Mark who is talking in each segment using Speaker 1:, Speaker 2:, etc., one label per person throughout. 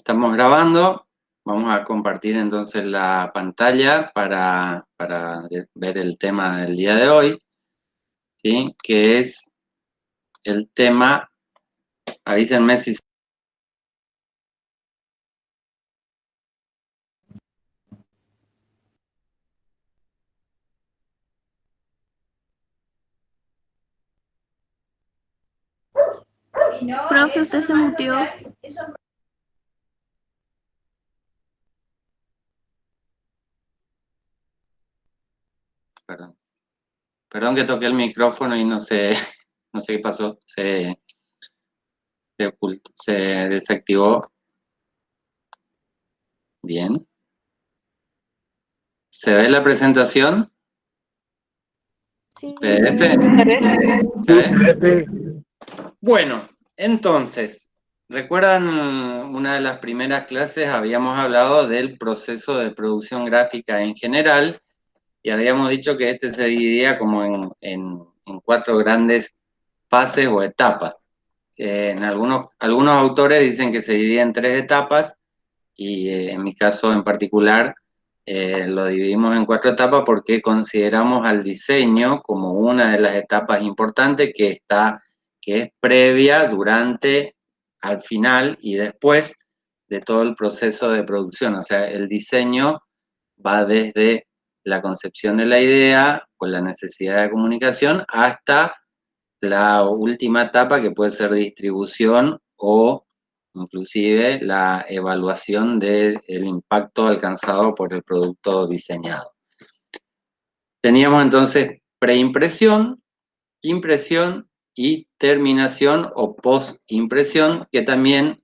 Speaker 1: Estamos grabando. Vamos a compartir entonces la pantalla para ver el tema del día de hoy, ¿sí? Que es el tema, avísenme si...
Speaker 2: Profe, usted se mutió.
Speaker 1: Perdón que toqué el micrófono y no sé, no sé qué pasó, se desactivó. Bien. ¿Se ve la presentación?
Speaker 2: Sí.
Speaker 1: PDF. ¿Se ve? Bueno, entonces, ¿recuerdan una de las primeras clases? Habíamos hablado del proceso de producción gráfica en general y habíamos dicho que este se dividía como en cuatro grandes fases o etapas. En algunos autores dicen que se divide en tres etapas y en mi caso en particular lo dividimos en cuatro etapas porque consideramos al diseño como una de las etapas importantes que es previa, durante, al final y después de todo el proceso de producción. O sea, el diseño va desde la concepción de la idea, con la necesidad de comunicación, hasta la última etapa que puede ser distribución o inclusive la evaluación del impacto alcanzado por el producto diseñado. Teníamos entonces preimpresión, impresión y terminación o postimpresión, que también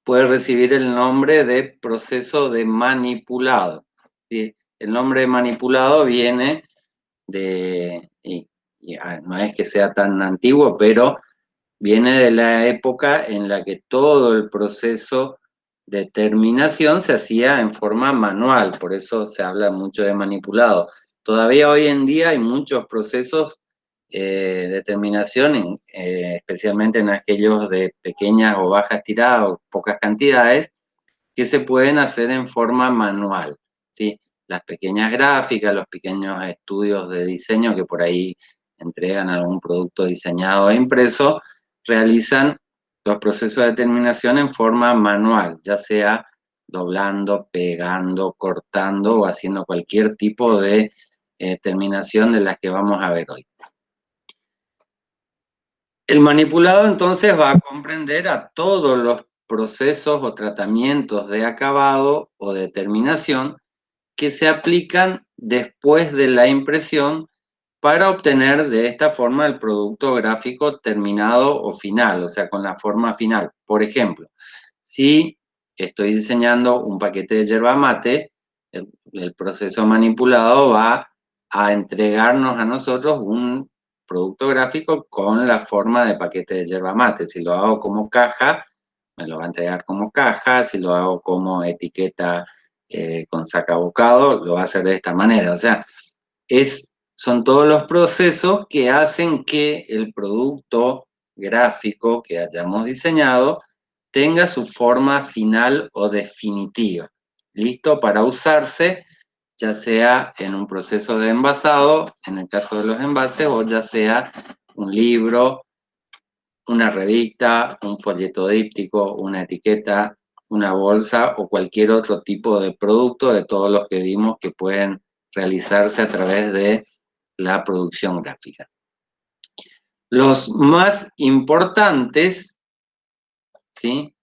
Speaker 1: puede recibir el nombre de proceso de manipulado. ¿Sí? El nombre de manipulado viene de, no es que sea tan antiguo, pero viene de la época en la que todo el proceso de terminación se hacía en forma manual, por eso se habla mucho de manipulado. Todavía hoy en día hay muchos procesos de terminación, especialmente en aquellos de pequeñas o bajas tiradas o pocas cantidades, que se pueden hacer en forma manual, ¿sí? Las pequeñas gráficas, los pequeños estudios de diseño que por ahí entregan algún producto diseñado e impreso, realizan los procesos de terminación en forma manual, ya sea doblando, pegando, cortando o haciendo cualquier tipo de terminación de las que vamos a ver hoy. El manipulado entonces va a comprender a todos los procesos o tratamientos de acabado o de terminación que se aplican después de la impresión para obtener de esta forma el producto gráfico terminado o final, o sea, con la forma final. Por ejemplo, si estoy diseñando un paquete de yerba mate, el proceso manipulado va a entregarnos a nosotros un producto gráfico con la forma de paquete de yerba mate. Si lo hago como caja, me lo va a entregar como caja. Si lo hago como etiqueta con sacabocado, lo va a hacer de esta manera. O sea, son todos los procesos que hacen que el producto gráfico que hayamos diseñado tenga su forma final o definitiva, listo para usarse, ya sea en un proceso de envasado, en el caso de los envases, o ya sea un libro, una revista, un folleto díptico, una etiqueta, una bolsa o cualquier otro tipo de producto de todos los que vimos que pueden realizarse a través de la producción gráfica. Los más importantes, ¿sí?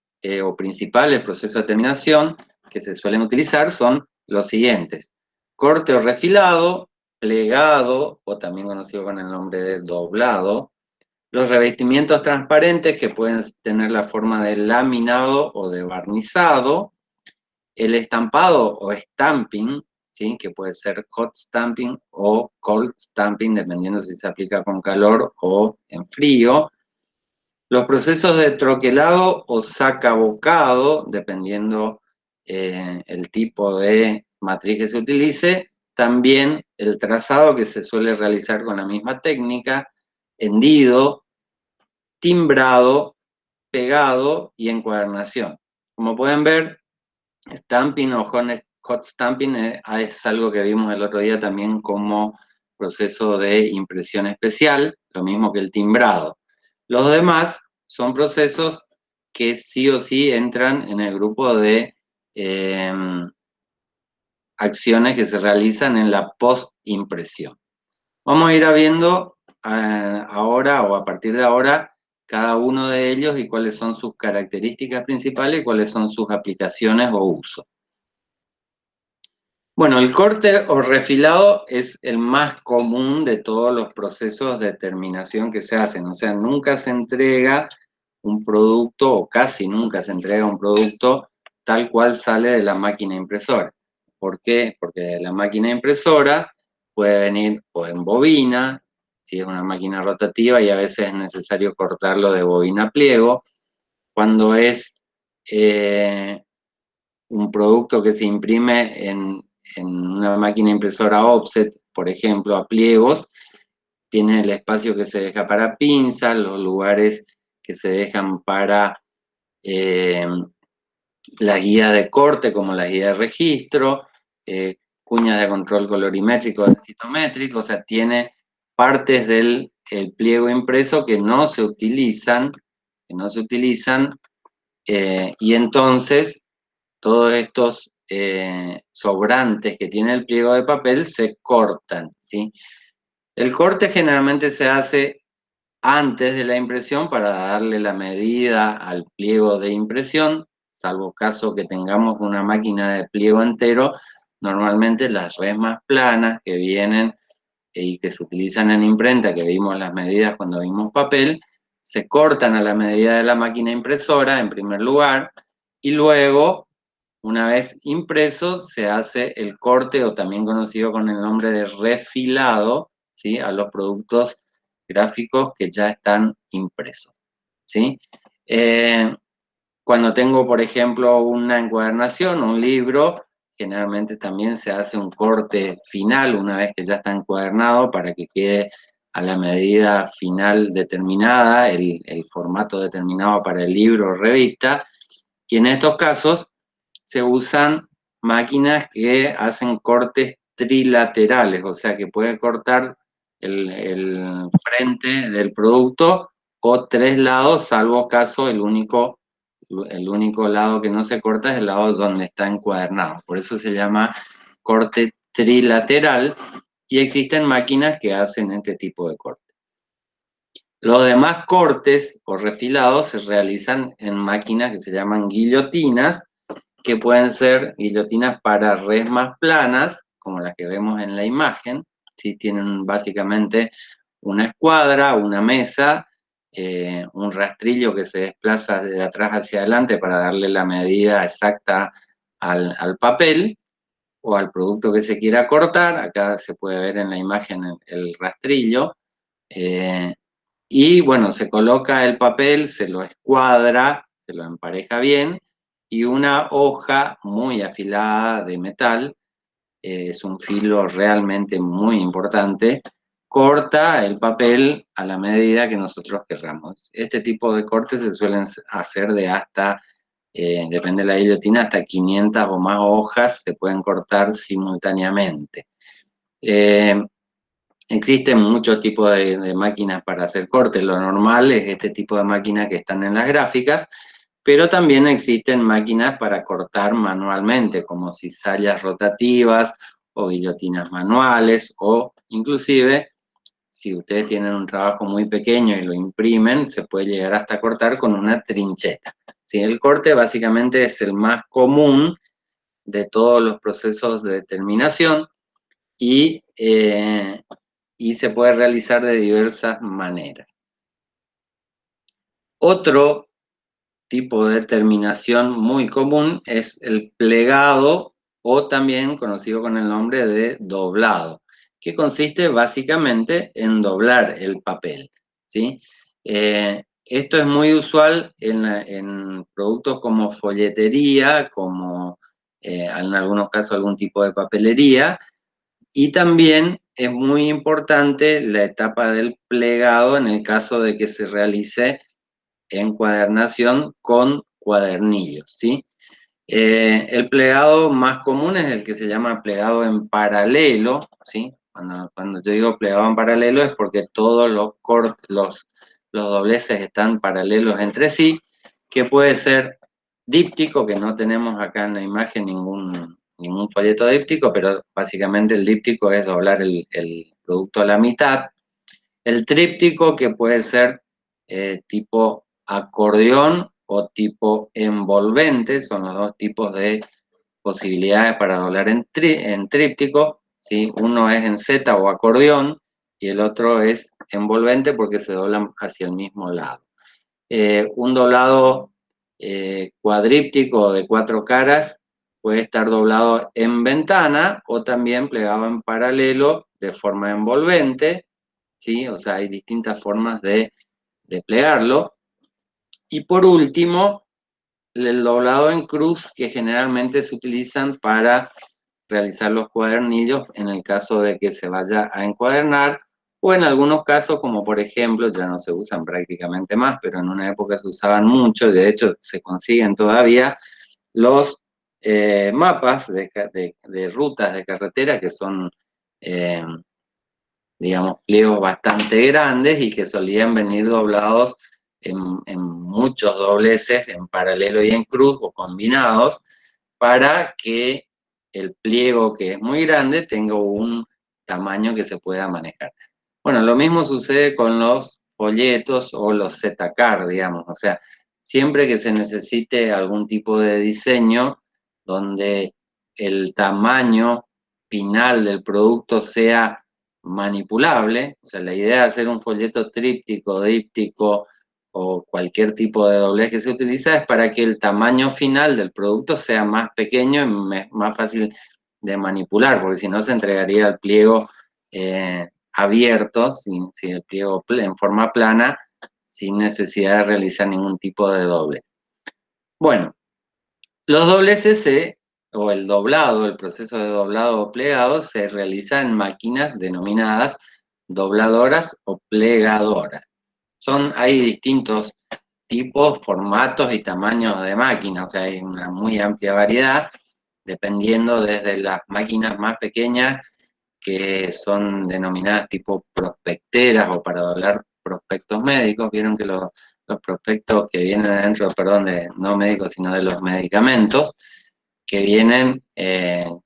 Speaker 1: O principales procesos de terminación que se suelen utilizar son los siguientes: corte o refilado, plegado, o también conocido con el nombre de doblado, los revestimientos transparentes que pueden tener la forma de laminado o de barnizado, el estampado o stamping, ¿sí? Que puede ser hot stamping o cold stamping, dependiendo si se aplica con calor o en frío. Los procesos de troquelado o sacabocado, dependiendo el tipo de matriz que se utilice. También el trazado, que se suele realizar con la misma técnica, hendido, timbrado, pegado y encuadernación. Como pueden ver, stamping o hot stamping es algo que vimos el otro día también como proceso de impresión especial, lo mismo que el timbrado. Los demás son procesos que sí o sí entran en el grupo de acciones que se realizan en la postimpresión. Vamos a ir viendo ahora o a partir de ahora cada uno de ellos y cuáles son sus características principales y cuáles son sus aplicaciones o usos. Bueno, el corte o refilado es el más común de todos los procesos de terminación que se hacen. O sea, nunca se entrega un producto o casi nunca se entrega un producto tal cual sale de la máquina impresora. ¿Por qué? Porque de la máquina impresora puede venir o en bobina, si es una máquina rotativa y a veces es necesario cortarlo de bobina a pliego. Cuando es un producto que se imprime en una máquina impresora offset, por ejemplo, a pliegos, tiene el espacio que se deja para pinzas, los lugares que se dejan para las guías de corte, como la guía de registro, cuñas de control colorimétrico, densitométrico, o sea, tiene partes del pliego impreso que no se utilizan, y entonces todos estos sobrantes que tiene el pliego de papel se cortan, ¿sí? El corte generalmente se hace antes de la impresión para darle la medida al pliego de impresión, salvo caso que tengamos una máquina de pliego entero, normalmente las resmas planas que vienen y que se utilizan en imprenta, que vimos las medidas cuando vimos papel, se cortan a la medida de la máquina impresora en primer lugar, y luego, una vez impreso, se hace el corte, o también conocido con el nombre de refilado, ¿sí? A los productos gráficos que ya están impresos, ¿sí? Cuando tengo, por ejemplo, una encuadernación, un libro, generalmente también se hace un corte final una vez que ya está encuadernado para que quede a la medida final determinada, el formato determinado para el libro o revista. Y en estos casos se usan máquinas que hacen cortes trilaterales, o sea que puede cortar el frente del producto o tres lados, salvo caso el único lado que no se corta es el lado donde está encuadernado. Por eso se llama corte trilateral y existen máquinas que hacen este tipo de corte. Los demás cortes o refilados se realizan en máquinas que se llaman guillotinas, que pueden ser guillotinas para resmas planas, como las que vemos en la imagen, ¿sí? Tienen básicamente una escuadra, una mesa, un rastrillo que se desplaza de atrás hacia adelante para darle la medida exacta al papel o al producto que se quiera cortar. Acá se puede ver en la imagen el rastrillo. Y bueno, se coloca el papel, se lo escuadra, se lo empareja bien, y una hoja muy afilada de metal, es un filo realmente muy importante, corta el papel a la medida que nosotros querramos. Este tipo de cortes se suelen hacer de hasta, depende de la guillotina, hasta 500 o más hojas se pueden cortar simultáneamente. Existen muchos tipos de máquinas para hacer cortes. Lo normal es este tipo de máquinas que están en las gráficas, pero también existen máquinas para cortar manualmente, como cizallas rotativas o guillotinas manuales, o inclusive, si ustedes tienen un trabajo muy pequeño y lo imprimen, se puede llegar hasta cortar con una trincheta. ¿Sí? El corte básicamente es el más común de todos los procesos de terminación y se puede realizar de diversas maneras. Otro tipo de terminación muy común es el plegado, o también conocido con el nombre de doblado, que consiste básicamente en doblar el papel, ¿sí? Esto es muy usual en productos como folletería, como en algunos casos algún tipo de papelería, y también es muy importante la etapa del plegado en el caso de que se realice encuadernación con cuadernillos, ¿sí? El plegado más común es el que se llama plegado en paralelo, ¿sí? Cuando yo digo plegado en paralelo es porque todos los dobleces están paralelos entre sí, que puede ser díptico, que no tenemos acá en la imagen ningún folleto díptico, pero básicamente el díptico es doblar el producto a la mitad. El tríptico, que puede ser tipo acordeón o tipo envolvente, son los dos tipos de posibilidades para doblar en tríptico, ¿sí? Uno es en Z o acordeón y el otro es envolvente porque se doblan hacia el mismo lado. Un doblado cuadríptico de 4 caras puede estar doblado en ventana o también plegado en paralelo de forma envolvente, ¿sí? O sea, hay distintas formas de plegarlo. Y por último, el doblado en cruz, que generalmente se utilizan para realizar los cuadernillos en el caso de que se vaya a encuadernar, o en algunos casos, como por ejemplo, ya no se usan prácticamente más, pero en una época se usaban mucho, de hecho se consiguen todavía, los mapas de rutas de carretera, que son, digamos, pliegos bastante grandes y que solían venir doblados en muchos dobleces, en paralelo y en cruz o combinados, para que el pliego, que es muy grande, tenga un tamaño que se pueda manejar. Bueno, lo mismo sucede con los folletos o los Z-Card, digamos, o sea, siempre que se necesite algún tipo de diseño donde el tamaño final del producto sea manipulable, o sea, la idea de hacer un folleto tríptico, díptico o cualquier tipo de doblez que se utiliza es para que el tamaño final del producto sea más pequeño y más fácil de manipular, porque si no se entregaría el pliego abierto, sin el pliego en forma plana, sin necesidad de realizar ningún tipo de doble. Bueno, los dobleces o el doblado, el proceso de doblado o plegado se realiza en máquinas denominadas dobladoras o plegadoras. Hay distintos tipos, formatos y tamaños de máquinas, o sea, hay una muy amplia variedad, dependiendo desde las máquinas más pequeñas, que son denominadas tipo prospecteras o para doblar prospectos médicos. Vieron que los prospectos que vienen adentro, perdón, no médicos, sino de los medicamentos, que vienen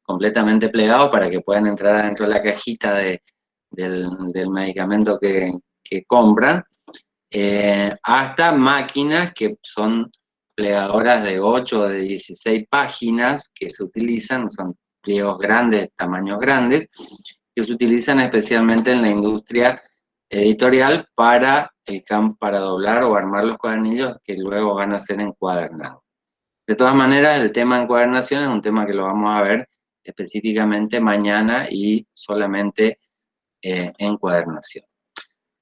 Speaker 1: completamente plegados para que puedan entrar adentro de la cajita del medicamento que compran, hasta máquinas que son plegadoras de 8 o de 16 páginas que se utilizan, son pliegos grandes, tamaños grandes, que se utilizan especialmente en la industria editorial para doblar o armar los cuadernillos que luego van a ser encuadernados. De todas maneras, el tema encuadernación es un tema que lo vamos a ver específicamente mañana y solamente encuadernación.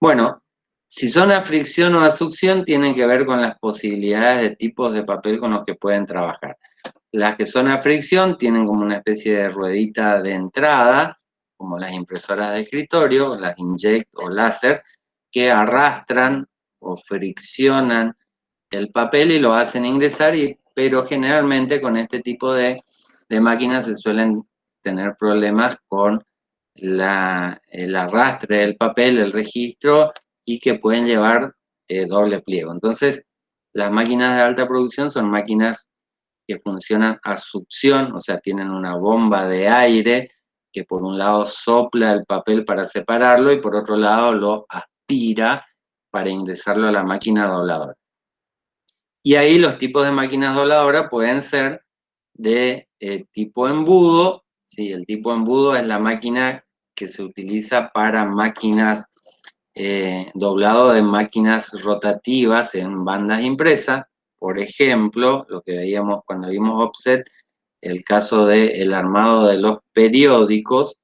Speaker 1: Bueno, si son a fricción o a succión, tienen que ver con las posibilidades de tipos de papel con los que pueden trabajar. Las que son a fricción tienen como una especie de ruedita de entrada, como las impresoras de escritorio, las inkjet o láser, que arrastran o friccionan el papel y lo hacen ingresar, pero generalmente con este tipo de máquinas se suelen tener problemas con el arrastre del papel, el registro, y que pueden llevar doble pliego. Entonces, las máquinas de alta producción son máquinas que funcionan a succión, o sea, tienen una bomba de aire que por un lado sopla el papel para separarlo y por otro lado lo aspira para ingresarlo a la máquina dobladora. Y ahí los tipos de máquinas dobladoras pueden ser de tipo embudo, ¿sí? El tipo embudo es la máquina que se utiliza para máquinas, doblado de máquinas rotativas en bandas impresas. Por ejemplo, lo que veíamos cuando vimos offset, el caso del armado de los periódicos,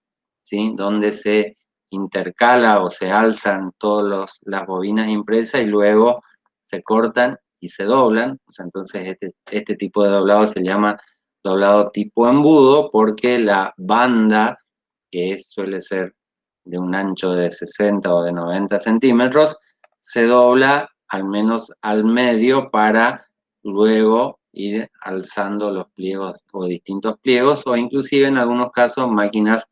Speaker 1: ¿sí? Donde se intercala o se alzan todas las bobinas impresas y luego se cortan y se doblan. O sea, entonces este tipo de doblado se llama doblado tipo embudo porque la banda, que suele ser de un ancho de 60 o de 90 centímetros, se dobla al menos al medio para luego ir alzando los pliegos o distintos pliegos, o inclusive en algunos casos máquinas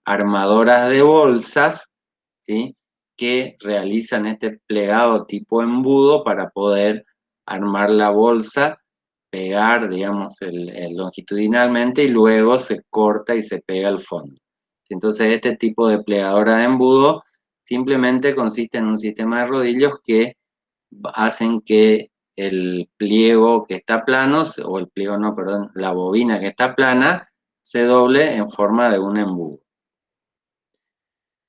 Speaker 1: armadoras de bolsas, ¿sí?, que realizan este plegado tipo embudo para poder armar la bolsa, pegar, digamos, longitudinalmente, y luego se corta y se pega al fondo. Entonces, este tipo de plegadora de embudo simplemente consiste en un sistema de rodillos que hacen que el pliego que está plano, o el pliego no, perdón, la bobina que está plana, se doble en forma de un embudo.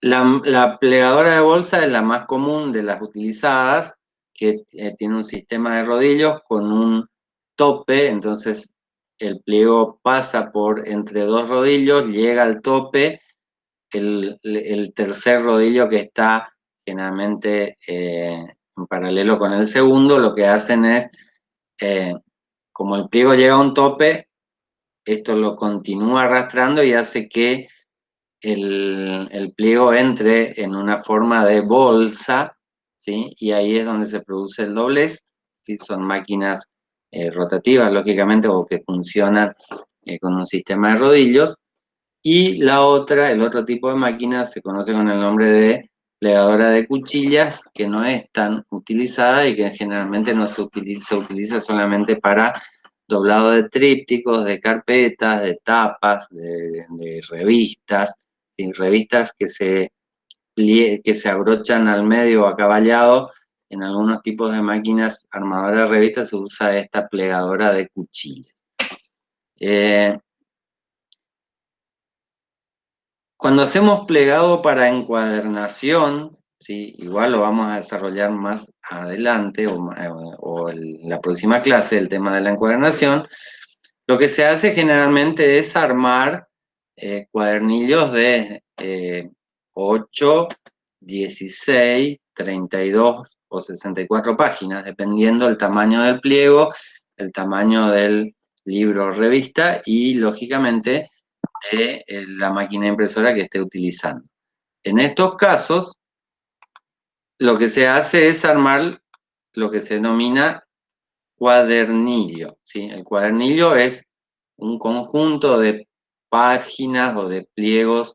Speaker 1: La plegadora de bolsa es la más común de las utilizadas, que tiene un sistema de rodillos con un tope, entonces el pliego pasa por entre dos rodillos, llega al tope, el tercer rodillo que está generalmente en paralelo con el segundo, lo que hacen es, como el pliego llega a un tope, esto lo continúa arrastrando y hace que el pliego entre en una forma de bolsa, ¿sí? Y ahí es donde se produce el doblez, ¿sí? Son máquinas rotativas, lógicamente, o que funcionan con un sistema de rodillos. Y la otra, el otro tipo de máquina, se conoce con el nombre de plegadora de cuchillas, que no es tan utilizada y que generalmente no se utiliza solamente para doblado de trípticos, de carpetas, de tapas, de revistas, ¿sí? Revistas que se abrochan al medio o acaballado. En algunos tipos de máquinas armadoras de revistas se usa esta plegadora de cuchillas. Cuando hacemos plegado para encuadernación, ¿sí?, igual lo vamos a desarrollar más adelante o en la próxima clase, el tema de la encuadernación, lo que se hace generalmente es armar cuadernillos de 8, 16, 32 o 64 páginas, dependiendo del tamaño del pliego, el tamaño del libro o revista y, lógicamente, de la máquina impresora que esté utilizando. En estos casos, lo que se hace es armar lo que se denomina cuadernillo, ¿sí? El cuadernillo es un conjunto de páginas o de pliegos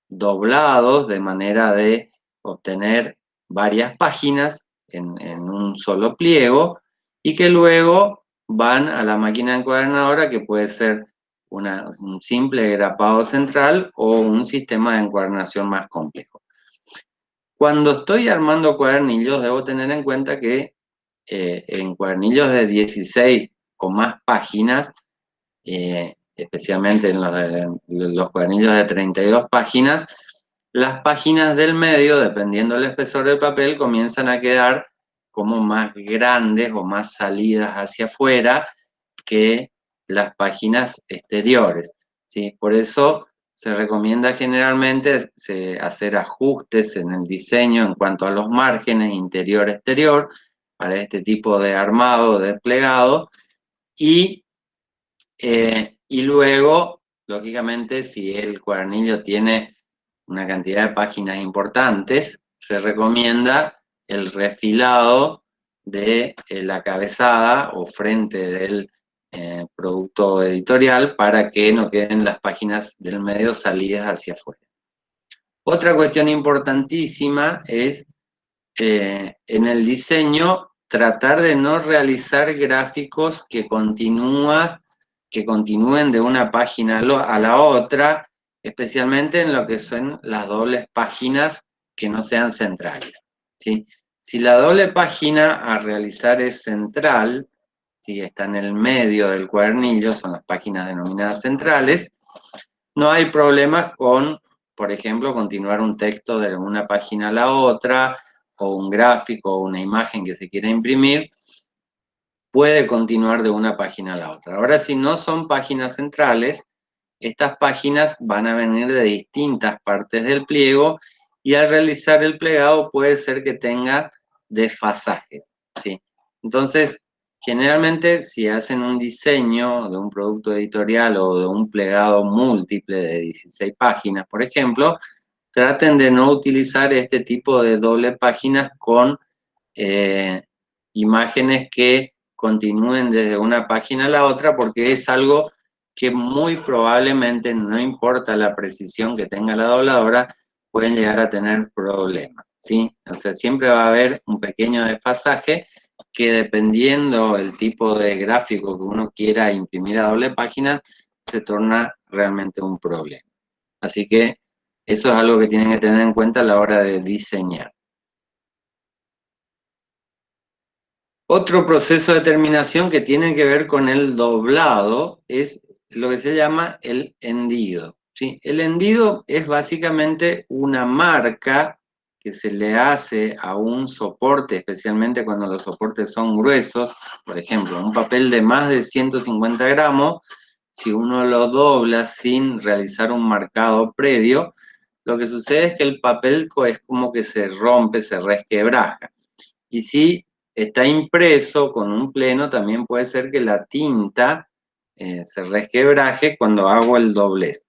Speaker 1: doblados de manera de obtener varias páginas en un solo pliego y que luego van a la máquina encuadernadora, que puede ser un simple grapado central o un sistema de encuadernación más complejo. Cuando estoy armando cuadernillos, debo tener en cuenta que en cuadernillos de 16 o más páginas, especialmente en los cuadernillos de 32 páginas, las páginas del medio, dependiendo del espesor del papel, comienzan a quedar como más grandes o más salidas hacia afuera que las páginas exteriores, ¿sí? Por eso se recomienda generalmente hacer ajustes en el diseño en cuanto a los márgenes interior-exterior para este tipo de armado, de plegado, y luego, lógicamente, si el cuadernillo tiene una cantidad de páginas importantes, se recomienda el refilado de la cabezada o frente del producto editorial para que no queden las páginas del medio salidas hacia afuera. Otra cuestión importantísima es en el diseño tratar de no realizar gráficos que continúen de una página a la otra, especialmente en lo que son las dobles páginas que no sean centrales, ¿sí? Si la doble página a realizar es central, ¿sí?, está en el medio del cuadernillo, son las páginas denominadas centrales, no hay problemas con, por ejemplo, continuar un texto de una página a la otra, o un gráfico o una imagen que se quiera imprimir, puede continuar de una página a la otra. Ahora, si no son páginas centrales, estas páginas van a venir de distintas partes del pliego y al realizar el plegado puede ser que tenga desfasajes, ¿sí? Entonces, generalmente si hacen un diseño de un producto editorial o de un plegado múltiple de 16 páginas, por ejemplo, traten de no utilizar este tipo de doble páginas con imágenes que continúen desde una página a la otra, porque es algo que muy probablemente, no importa la precisión que tenga la dobladora, pueden llegar a tener problemas, ¿sí? O sea, siempre va a haber un pequeño desfasaje que, dependiendo el tipo de gráfico que uno quiera imprimir a doble página, se torna realmente un problema. Así que eso es algo que tienen que tener en cuenta a la hora de diseñar. Otro proceso de terminación que tiene que ver con el doblado es lo que se llama el hendido, ¿sí? El hendido es básicamente una marca que se le hace a un soporte, especialmente cuando los soportes son gruesos. Por ejemplo, un papel de más de 150 gramos, si uno lo dobla sin realizar un marcado previo, lo que sucede es que el papel es como que se rompe, se resquebraja. Y si está impreso con un pleno, también puede ser que la tinta se resquebraje cuando hago el doblez.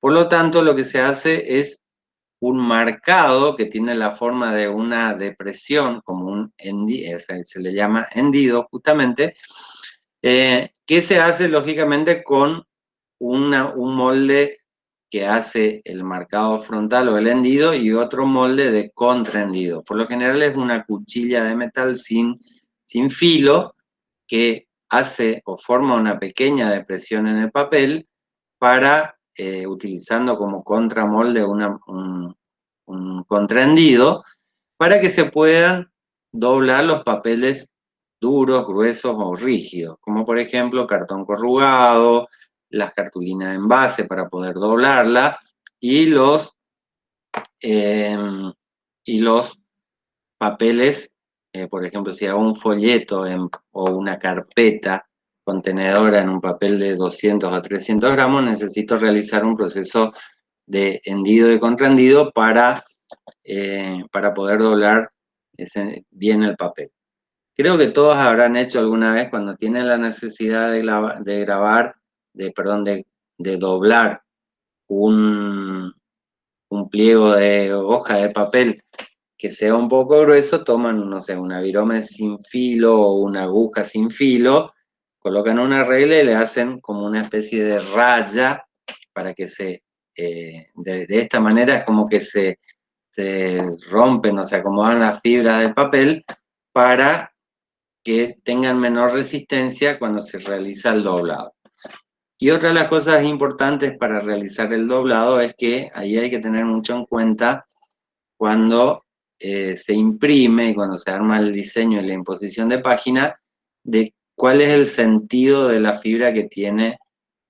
Speaker 1: Por lo tanto, lo que se hace es un marcado que tiene la forma de una depresión, como un hendido, se le llama hendido justamente, que se hace lógicamente con un molde que hace el marcado frontal o el hendido y otro molde de contrahendido. Por lo general es una cuchilla de metal sin filo que hace o forma una pequeña depresión en el papel para, utilizando como contramolde un contrahendido, para que se puedan doblar los papeles duros, gruesos o rígidos, como por ejemplo cartón corrugado, las cartulinas de envase para poder doblarla, y eh, los papeles, por ejemplo, si hago un folleto o una carpeta contenedora en un papel de 200 a 300 gramos, necesito realizar un proceso de hendido y contrahendido para poder doblar bien el papel. Creo que todos habrán hecho alguna vez, cuando tienen la necesidad de doblar un pliego de hoja de papel que sea un poco grueso, toman, no sé, una virome sin filo o una aguja sin filo, colocan una regla y le hacen como una especie de raya para que de esta manera es como que se rompen o se acomodan las fibras del papel para que tengan menor resistencia cuando se realiza el doblado. Y otra de las cosas importantes para realizar el doblado es que ahí hay que tener mucho en cuenta cuando se imprime y cuando se arma el diseño y la imposición de página, de cuál es el sentido de la fibra que tiene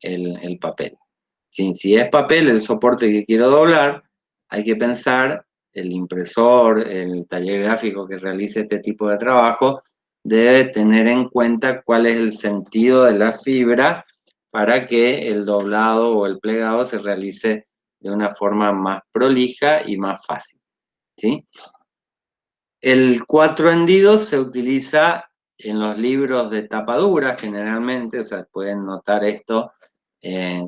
Speaker 1: el papel. Si es papel, el soporte que quiero doblar, hay que pensar, el impresor, el taller gráfico que realice este tipo de trabajo, debe tener en cuenta cuál es el sentido de la fibra para que el doblado o el plegado se realice de una forma más prolija y más fácil, ¿sí? El 4 hendido se utiliza en los libros de tapa dura generalmente, o sea, pueden notar esto.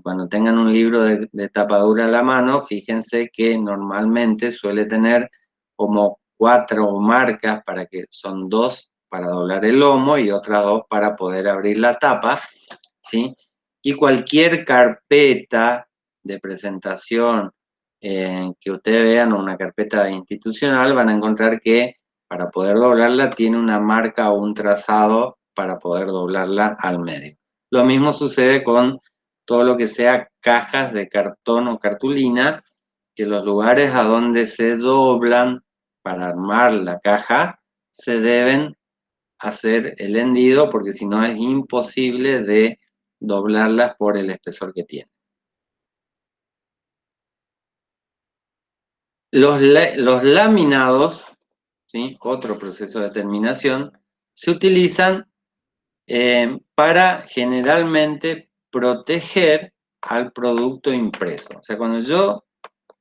Speaker 1: Cuando tengan un libro de tapa dura a la mano, fíjense que normalmente suele tener como 4 marcas, para que son 2 para doblar el lomo y otras 2 para poder abrir la tapa, ¿sí? Y cualquier carpeta de presentación que ustedes vean, una carpeta institucional, van a encontrar que para poder doblarla tiene una marca o un trazado para poder doblarla al medio. Lo mismo sucede con todo lo que sea cajas de cartón o cartulina, que los lugares a donde se doblan para armar la caja se deben hacer el hendido, porque si no es imposible de doblarlas por el espesor que tiene. Los laminados, ¿sí? Otro proceso de terminación, se utilizan para generalmente proteger al producto impreso. O sea, cuando yo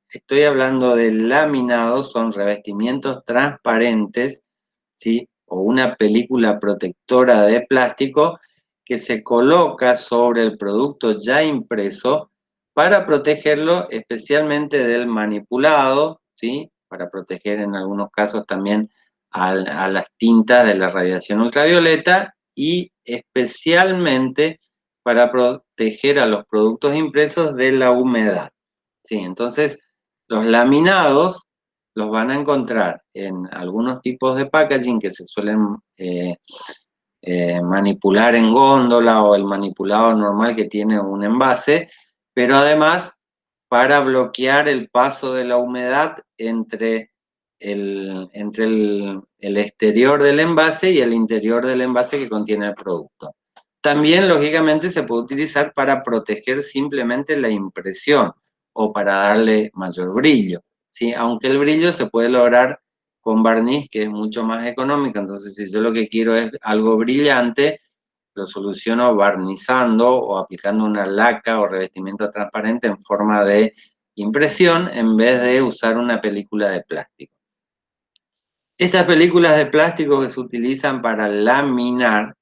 Speaker 1: estoy hablando de laminados, son revestimientos transparentes, ¿sí? O una película protectora de plástico que se coloca sobre el producto ya impreso para protegerlo especialmente del manipulado, ¿sí? Para proteger en algunos casos también a las tintas de la radiación ultravioleta y especialmente para proteger a los productos impresos de la humedad. Sí, entonces, los laminados los van a encontrar en algunos tipos de packaging que se suelen manipular en góndola o el manipulado normal que tiene un envase, pero además para bloquear el paso de la humedad entre el exterior del envase y el interior del envase que contiene el producto. También, lógicamente, se puede utilizar para proteger simplemente la impresión o para darle mayor brillo, ¿sí? Aunque el brillo se puede lograr con barniz, que es mucho más económico. Entonces, si yo lo que quiero es algo brillante, lo soluciono barnizando o aplicando una laca o revestimiento transparente en forma de impresión en vez de usar una película de plástico. Estas películas de plástico que se utilizan para laminar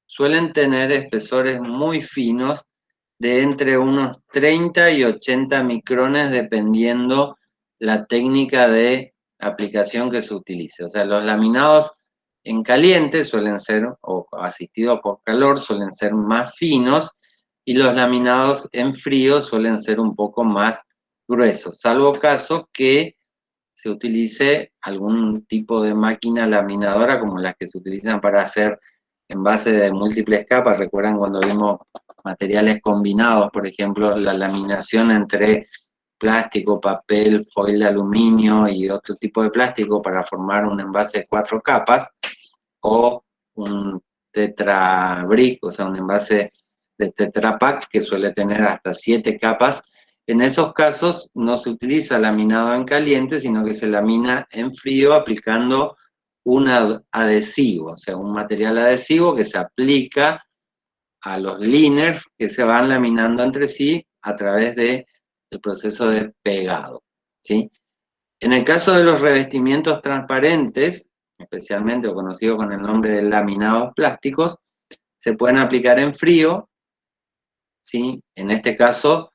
Speaker 1: suelen tener espesores muy finos de entre unos 30 y 80 micrones dependiendo la técnica de aplicación que se utilice. O sea, los laminados en caliente suelen ser, o asistidos por calor, suelen ser más finos, y los laminados en frío suelen ser un poco más gruesos, salvo caso que se utilice algún tipo de máquina laminadora como las que se utilizan para hacer envases de múltiples capas. ¿Recuerdan cuando vimos materiales combinados, por ejemplo, la laminación entre plástico, papel, foil de aluminio y otro tipo de plástico para formar un envase de 4 capas, o un Tetra Brick, o sea, un envase de Tetra Pak que suele tener hasta 7 capas? En esos casos no se utiliza laminado en caliente, sino que se lamina en frío aplicando un adhesivo, o sea, un material adhesivo que se aplica a los liners que se van laminando entre sí a través del proceso de pegado, ¿sí? En el caso de los revestimientos transparentes, especialmente o conocidos con el nombre de laminados plásticos, se pueden aplicar en frío, ¿sí? En este caso,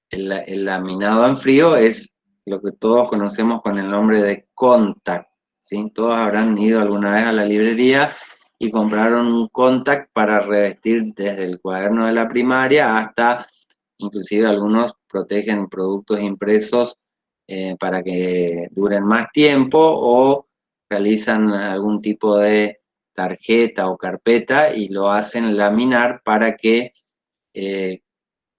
Speaker 1: el laminado en frío es lo que todos conocemos con el nombre de contact, ¿sí? Todos habrán ido alguna vez a la librería y compraron un contact para revestir desde el cuaderno de la primaria hasta, inclusive algunos protegen productos impresos para que duren más tiempo, o realizan algún tipo de tarjeta o carpeta y lo hacen laminar para que eh,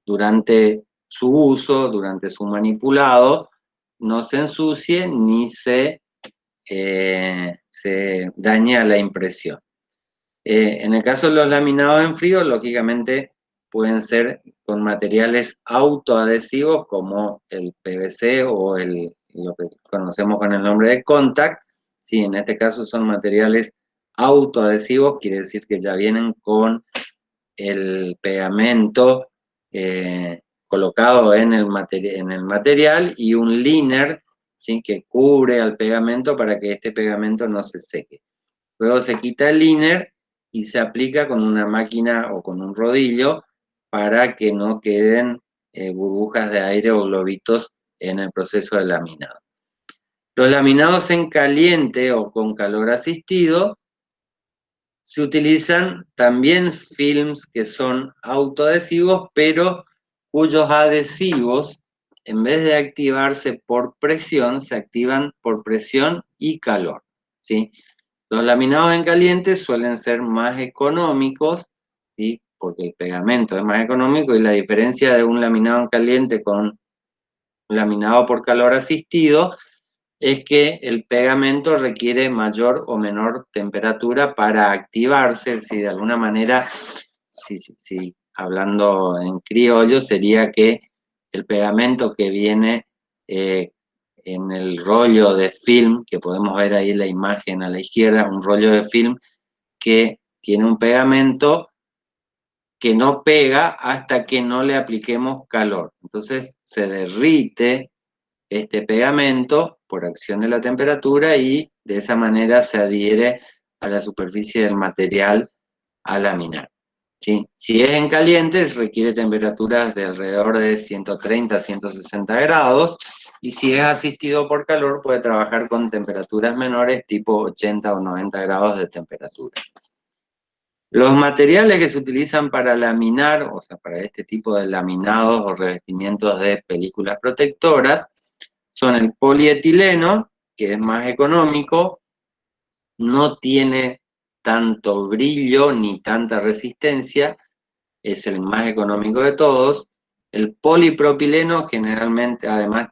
Speaker 1: durante su uso, durante su manipulado, no se ensucie ni se daña la impresión. En el caso de los laminados en frío, lógicamente pueden ser con materiales autoadhesivos como el PVC o lo que conocemos con el nombre de contact. Sí, en este caso son materiales autoadhesivos, quiere decir que ya vienen con el pegamento colocado en el material y un liner, ¿sí?, que cubre al pegamento para que este pegamento no se seque. Luego se quita el liner y se aplica con una máquina o con un rodillo para que no queden burbujas de aire o globitos en el proceso de laminado. Los laminados en caliente o con calor asistido se utilizan también films que son autoadhesivos, pero cuyos adhesivos, en vez de activarse por presión, se activan por presión y calor, ¿sí? Los laminados en caliente suelen ser más económicos, ¿sí?, porque el pegamento es más económico, y la diferencia de un laminado en caliente con un laminado por calor asistido es que el pegamento requiere mayor o menor temperatura para activarse. Si de alguna manera, si hablando en criollo, sería que el pegamento que viene en el rollo de film, que podemos ver ahí la imagen a la izquierda, un rollo de film que tiene un pegamento que no pega hasta que no le apliquemos calor. Entonces se derrite este pegamento por acción de la temperatura y de esa manera se adhiere a la superficie del material a laminar, ¿sí? Si es en caliente, requiere temperaturas de alrededor de 130 a 160 grados, y si es asistido por calor, puede trabajar con temperaturas menores, tipo 80 o 90 grados de temperatura. Los materiales que se utilizan para laminar, o sea, para este tipo de laminados o revestimientos de películas protectoras, son el polietileno, que es más económico, no tiene tanto brillo ni tanta resistencia, es el más económico de todos. El polipropileno generalmente además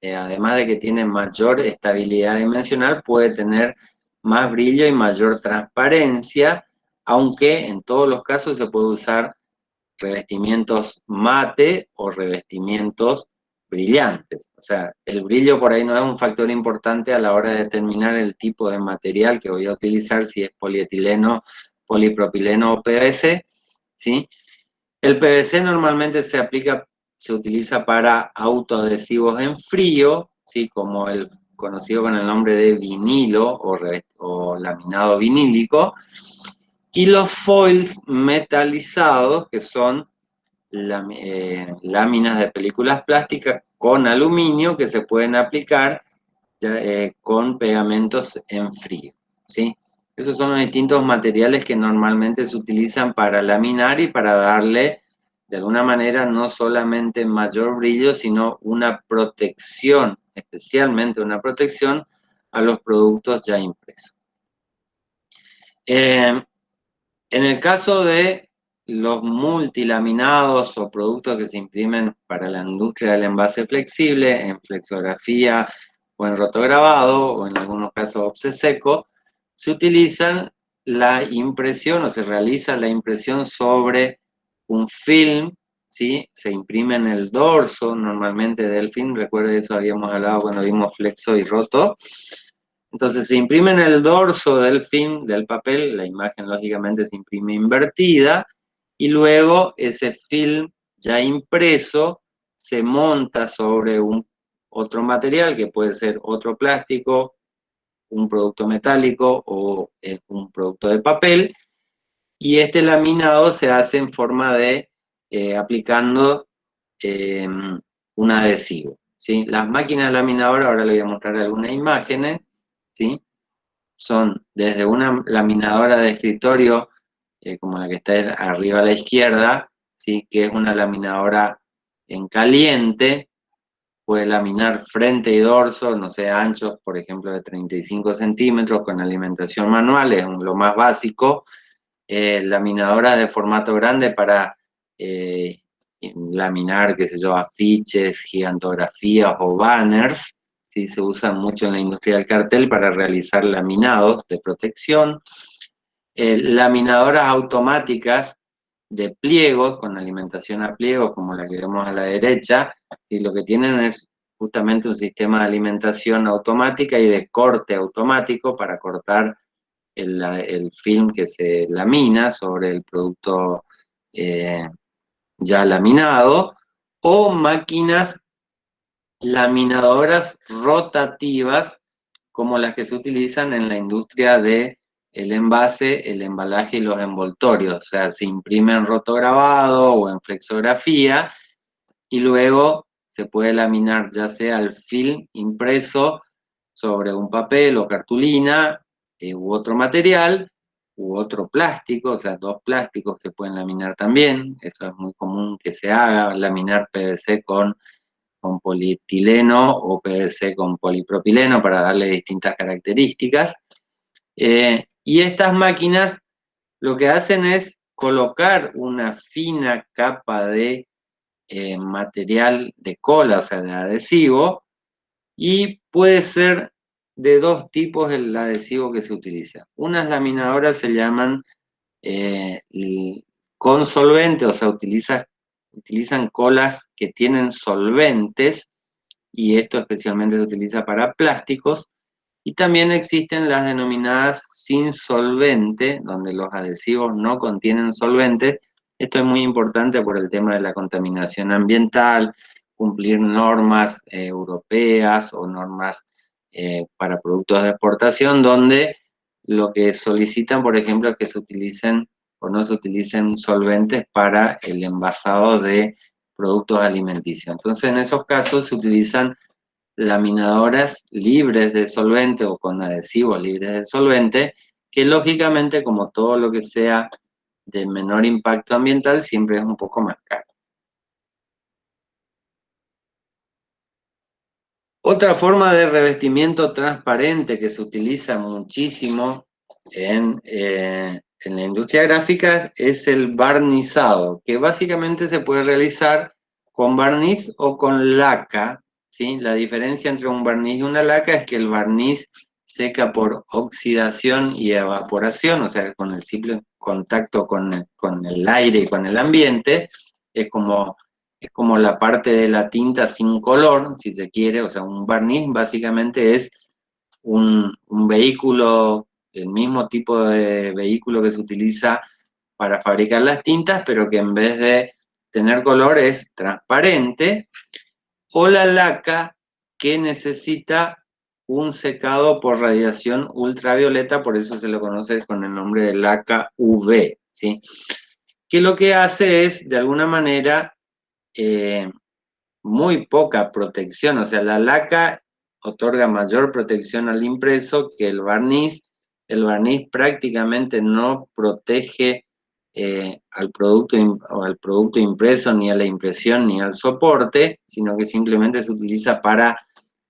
Speaker 1: además de que tiene mayor estabilidad dimensional, puede tener más brillo y mayor transparencia, aunque en todos los casos se puede usar revestimientos mate o revestimientos brillantes. O sea, el brillo por ahí no es un factor importante a la hora de determinar el tipo de material que voy a utilizar, si es polietileno, polipropileno o PVC, ¿sí? El PVC normalmente se utiliza para autoadhesivos en frío, ¿sí? Como el conocido con el nombre de vinilo o laminado vinílico, y los foils metalizados, que son láminas de películas plásticas con aluminio que se pueden aplicar con pegamentos en frío, ¿sí? Esos son los distintos materiales que normalmente se utilizan para laminar y para darle, de alguna manera, no solamente mayor brillo, sino una protección, especialmente una protección a los productos ya impresos. En el caso de los multilaminados o productos que se imprimen para la industria del envase flexible, en flexografía o en rotograbado, o en algunos casos obseseco, se utilizan la impresión o se realiza la impresión sobre un film, ¿sí? Se imprime en el dorso normalmente del film, recuerda eso habíamos hablado cuando vimos flexo y roto. Entonces se imprime en el dorso del film, del papel, la imagen lógicamente se imprime invertida, y luego ese film ya impreso se monta sobre otro material, que puede ser otro plástico, un producto metálico o un producto de papel, y este laminado se hace en forma de aplicando un adhesivo, ¿sí? Las máquinas laminadoras, ahora les voy a mostrar algunas imágenes, ¿sí? Son desde una laminadora de escritorio, como la que está arriba a la izquierda, ¿sí? Que es una laminadora en caliente, puede laminar frente y dorso, no sé, anchos, por ejemplo, de 35 centímetros, con alimentación manual, es lo más básico. Laminadoras de formato grande para laminar, qué sé yo, afiches, gigantografías o banners, ¿sí? Se usan mucho en la industria del cartel para realizar laminados de protección. Laminadoras automáticas de pliegos, con alimentación a pliegos, como la que vemos a la derecha, y lo que tienen es justamente un sistema de alimentación automática y de corte automático para cortar el film que se lamina sobre el producto ya laminado, o máquinas laminadoras rotativas como las que se utilizan en la industria de el envase, el embalaje y los envoltorios. O sea, se imprime en rotograbado o en flexografía y luego se puede laminar ya sea el film impreso sobre un papel o cartulina u otro material u otro plástico, o sea, dos plásticos se pueden laminar también. Esto es muy común que se haga, laminar PVC con polietileno o PVC con polipropileno para darle distintas características. Y estas máquinas lo que hacen es colocar una fina capa de material de cola, o sea, de adhesivo, y puede ser de dos tipos el adhesivo que se utiliza. Unas laminadoras se llaman eh, con solvente, o sea, utilizan colas que tienen solventes, y esto especialmente se utiliza para plásticos, y también existen las denominadas sin solvente, donde los adhesivos no contienen solventes. Esto es muy importante por el tema de la contaminación ambiental, cumplir normas europeas o normas para productos de exportación, donde lo que solicitan, por ejemplo, es que se utilicen o no se utilicen solventes para el envasado de productos alimenticios. Entonces, en esos casos se utilizan laminadoras libres de solvente o con adhesivos libres de solvente, que lógicamente, como todo lo que sea de menor impacto ambiental, siempre es un poco más caro. Otra forma de revestimiento transparente que se utiliza muchísimo en la industria gráfica es el barnizado, que básicamente se puede realizar con barniz o con laca, ¿sí? La diferencia entre un barniz y una laca es que el barniz seca por oxidación y evaporación, o sea, con el simple contacto con el aire y con el ambiente, es como la parte de la tinta sin color, si se quiere, o sea, un barniz básicamente es un vehículo, el mismo tipo de vehículo que se utiliza para fabricar las tintas, pero que en vez de tener color es transparente, o la laca que necesita un secado por radiación ultravioleta, por eso se lo conoce con el nombre de laca UV, ¿sí? Que lo que hace es, de alguna manera, muy poca protección, o sea, la laca otorga mayor protección al impreso que el barniz prácticamente no protege al producto impreso, ni a la impresión, ni al soporte, sino que simplemente se utiliza para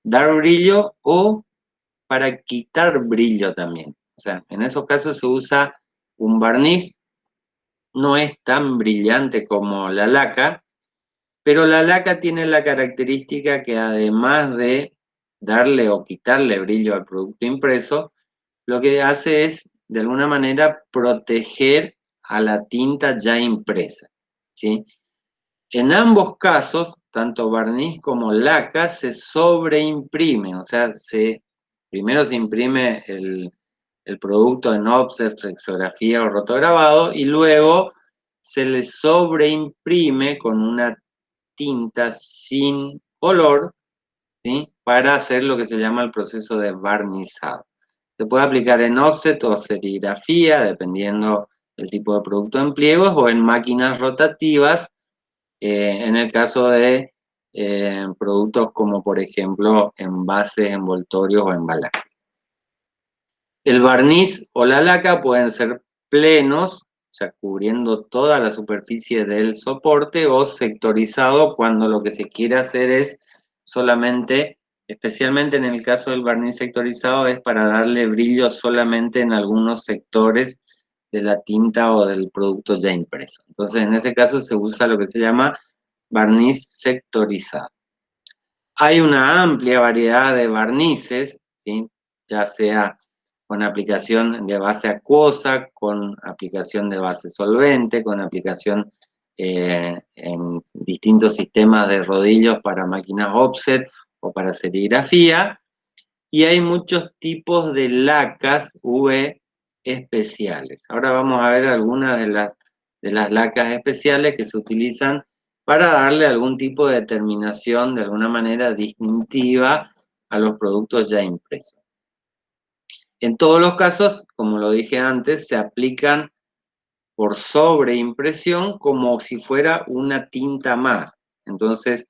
Speaker 1: dar brillo o para quitar brillo también. O sea, en esos casos se usa un barniz, no es tan brillante como la laca, pero la laca tiene la característica que además de darle o quitarle brillo al producto impreso, lo que hace es, de alguna manera, proteger a la tinta ya impresa, ¿sí? En ambos casos, tanto barniz como laca se sobreimprime, o sea, primero se imprime el producto en offset, flexografía o rotograbado, y luego se le sobreimprime con una tinta sin color, ¿sí? Para hacer lo que se llama el proceso de barnizado. Se puede aplicar en offset o serigrafía, dependiendo del tipo de producto en pliegos, o en máquinas rotativas, en el caso de productos como, por ejemplo, envases, envoltorios o embalajes. El barniz o la laca pueden ser plenos, o sea, cubriendo toda la superficie del soporte, o sectorizado cuando lo que se quiere hacer es solamente, especialmente en el caso del barniz sectorizado, es para darle brillo solamente en algunos sectores de la tinta o del producto ya impreso. Entonces, en ese caso se usa lo que se llama barniz sectorizado. Hay una amplia variedad de barnices, ¿sí? Ya sea con aplicación de base acuosa, con aplicación de base solvente, con aplicación en distintos sistemas de rodillos para máquinas offset o para serigrafía, y hay muchos tipos de lacas UV especiales. Ahora vamos a ver algunas de las lacas especiales que se utilizan para darle algún tipo de terminación de alguna manera distintiva a los productos ya impresos. En todos los casos, como lo dije antes, se aplican por sobreimpresión como si fuera una tinta más. Entonces,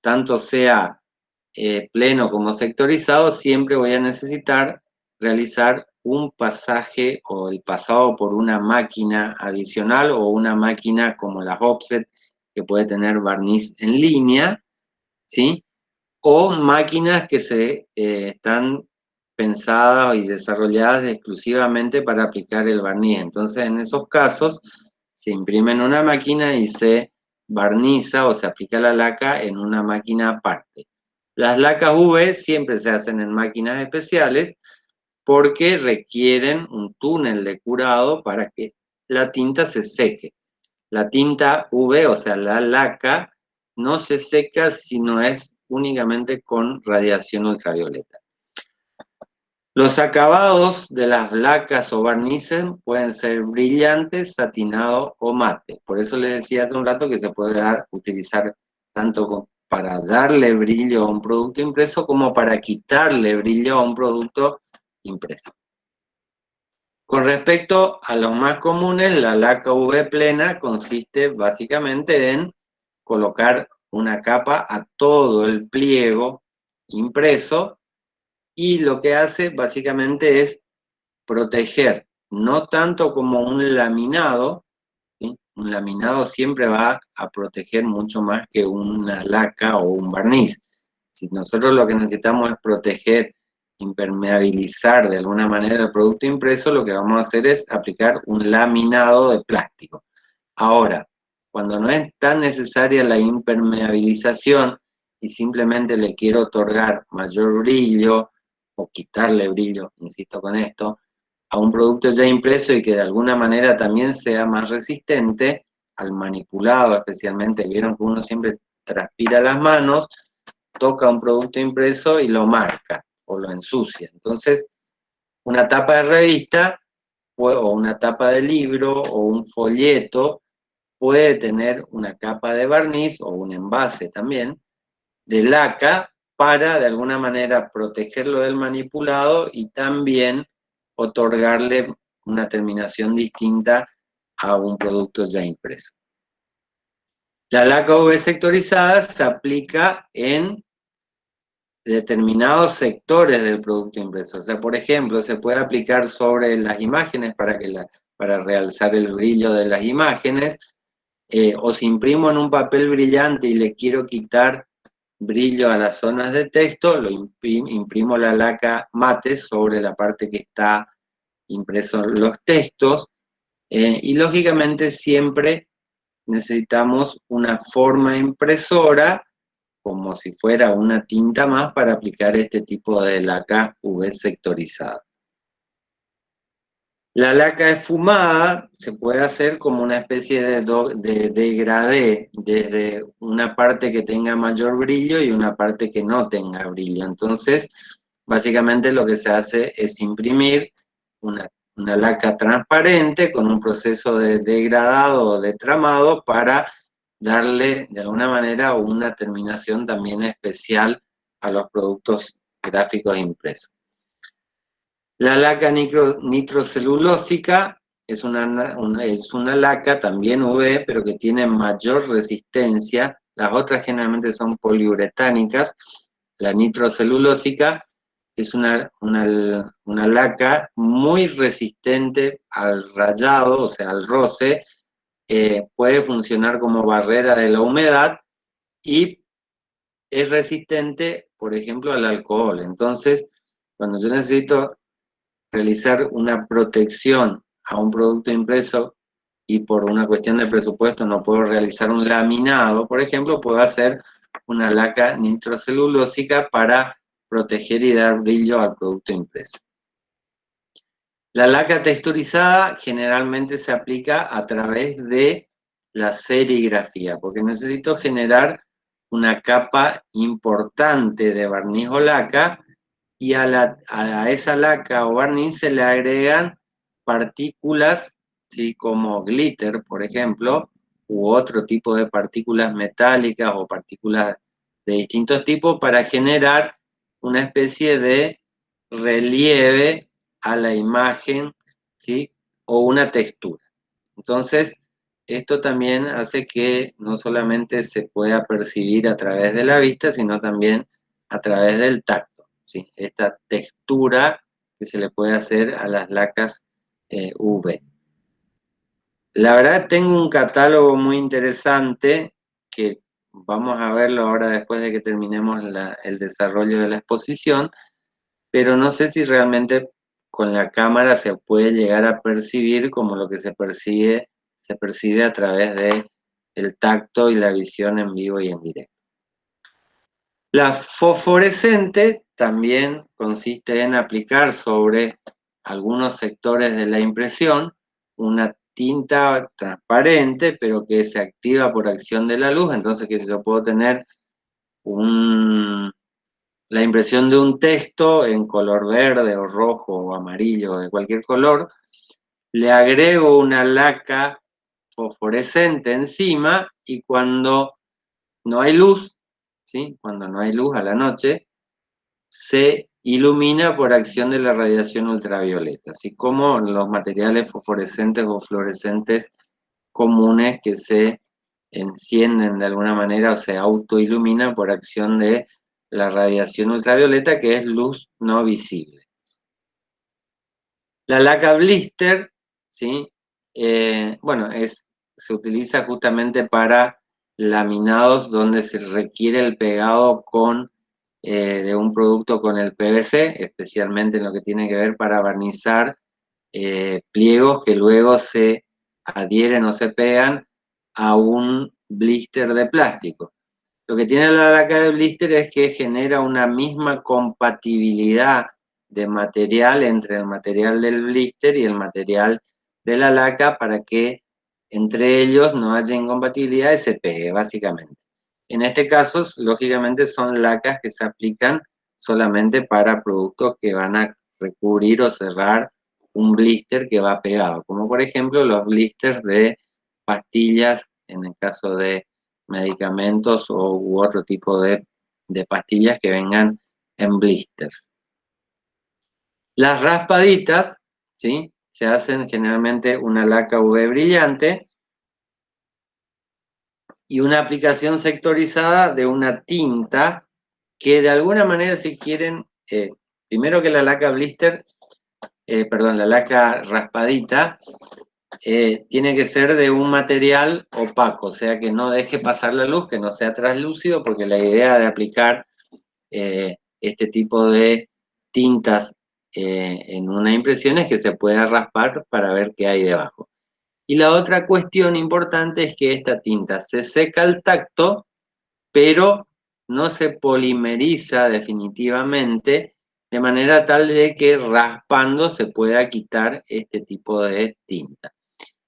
Speaker 1: tanto sea pleno como sectorizado, siempre voy a necesitar realizar un pasaje o el pasado por una máquina adicional o una máquina como las offset que puede tener barniz en línea, ¿sí? O máquinas que están pensadas y desarrolladas exclusivamente para aplicar el barniz. Entonces, en esos casos, se imprime en una máquina y se barniza o se aplica la laca en una máquina aparte. Las lacas UV siempre se hacen en máquinas especiales porque requieren un túnel de curado para que la tinta se seque. La tinta UV, o sea, la laca, no se seca si no es únicamente con radiación ultravioleta. Los acabados de las lacas o barnices pueden ser brillantes, satinado o mate. Por eso les decía hace un rato que se puede utilizar tanto para darle brillo a un producto impreso como para quitarle brillo a un producto impreso. Con respecto a los más comunes, la laca UV plena consiste básicamente en colocar una capa a todo el pliego impreso, y lo que hace básicamente es proteger, no tanto como un laminado, ¿sí? Un laminado siempre va a proteger mucho más que una laca o un barniz. Si nosotros lo que necesitamos es proteger, impermeabilizar de alguna manera el producto impreso, lo que vamos a hacer es aplicar un laminado de plástico. Ahora, cuando no es tan necesaria la impermeabilización y simplemente le quiero otorgar mayor brillo o quitarle brillo, insisto con esto, a un producto ya impreso y que de alguna manera también sea más resistente al manipulado, especialmente, vieron que uno siempre transpira las manos, toca un producto impreso y lo marca o lo ensucia. Entonces, una tapa de revista o una tapa de libro o un folleto puede tener una capa de barniz o un envase también de laca para de alguna manera protegerlo del manipulado y también otorgarle una terminación distinta a un producto ya impreso. La laca UV sectorizada se aplica en determinados sectores del producto impreso. O sea, por ejemplo, se puede aplicar sobre las imágenes para realzar el brillo de las imágenes, o si imprimo en un papel brillante y le quiero quitar brillo a las zonas de texto, lo imprimo la laca mate sobre la parte que está impreso los textos, y lógicamente siempre necesitamos una forma impresora como si fuera una tinta más para aplicar este tipo de laca UV sectorizada. La laca esfumada se puede hacer como una especie de degradé, desde una parte que tenga mayor brillo y una parte que no tenga brillo. Entonces, básicamente lo que se hace es imprimir una laca transparente con un proceso de degradado o de tramado para darle de alguna manera una terminación también especial a los productos gráficos impresos. La laca nitrocelulósica es una laca también UV, pero que tiene mayor resistencia. Las otras generalmente son poliuretánicas. La nitrocelulósica es una laca muy resistente al rayado, o sea, al roce. Puede funcionar como barrera de la humedad y es resistente, por ejemplo, al alcohol. Entonces, cuando yo necesito realizar una protección a un producto impreso y por una cuestión de presupuesto no puedo realizar un laminado, por ejemplo, puedo hacer una laca nitrocelulósica para proteger y dar brillo al producto impreso. La laca texturizada generalmente se aplica a través de la serigrafía, porque necesito generar una capa importante de barniz o laca y a esa laca o barniz se le agregan partículas, ¿sí? Como glitter, por ejemplo, u otro tipo de partículas metálicas o partículas de distintos tipos para generar una especie de relieve a la imagen, ¿sí? O una textura. Entonces, esto también hace que no solamente se pueda percibir a través de la vista, sino también a través del tacto, ¿sí? Esta textura que se le puede hacer a las lacas UV. La verdad tengo un catálogo muy interesante que vamos a verlo ahora después de que terminemos el desarrollo de la exposición, pero no sé si realmente con la cámara se puede llegar a percibir como lo que se percibe a través de el tacto y la visión en vivo y en directo. La fosforescente también consiste en aplicar sobre algunos sectores de la impresión una tinta transparente, pero que se activa por acción de la luz, entonces que yo puedo tener la impresión de un texto en color verde o rojo o amarillo o de cualquier color, le agrego una laca fosforescente encima y cuando no hay luz, ¿sí? Cuando no hay luz a la noche, se ilumina por acción de la radiación ultravioleta, así como los materiales fosforescentes o fluorescentes comunes que se encienden de alguna manera o se autoiluminan por acción de la radiación ultravioleta, que es luz no visible. La laca blister, ¿sí? Bueno, se utiliza justamente para laminados donde se requiere el pegado de un producto con el PVC, especialmente en lo que tiene que ver para barnizar pliegos que luego se adhieren o se pegan a un blister de plástico. Lo que tiene la laca de blister es que genera una misma compatibilidad de material entre el material del blister y el material de la laca para que entre ellos no haya incompatibilidad y se pegue, básicamente. En este caso, lógicamente, son lacas que se aplican solamente para productos que van a recubrir o cerrar un blister que va pegado, como por ejemplo los blisters de pastillas, en el caso de medicamentos u otro tipo de pastillas que vengan en blisters. Las raspaditas, ¿sí? Se hacen generalmente una laca UV brillante y una aplicación sectorizada de una tinta que de alguna manera, si quieren, primero que la laca blister, perdón, la laca raspadita, tiene que ser de un material opaco, o sea que no deje pasar la luz, que no sea translúcido, porque la idea de aplicar este tipo de tintas en una impresión es que se pueda raspar para ver qué hay debajo. Y la otra cuestión importante es que esta tinta se seca al tacto, pero no se polimeriza definitivamente, de manera tal de que raspando se pueda quitar este tipo de tinta.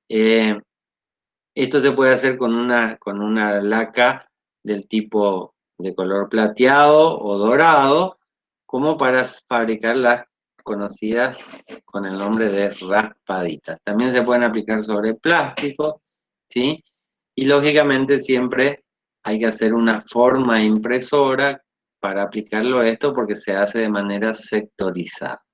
Speaker 1: Esto se puede hacer con una laca del tipo de color plateado o dorado, como para fabricar las conocidas con el nombre de raspaditas. También se pueden aplicar sobre plásticos, ¿sí? Y lógicamente siempre hay que hacer una forma impresora para aplicarlo a esto porque se hace de manera sectorizada.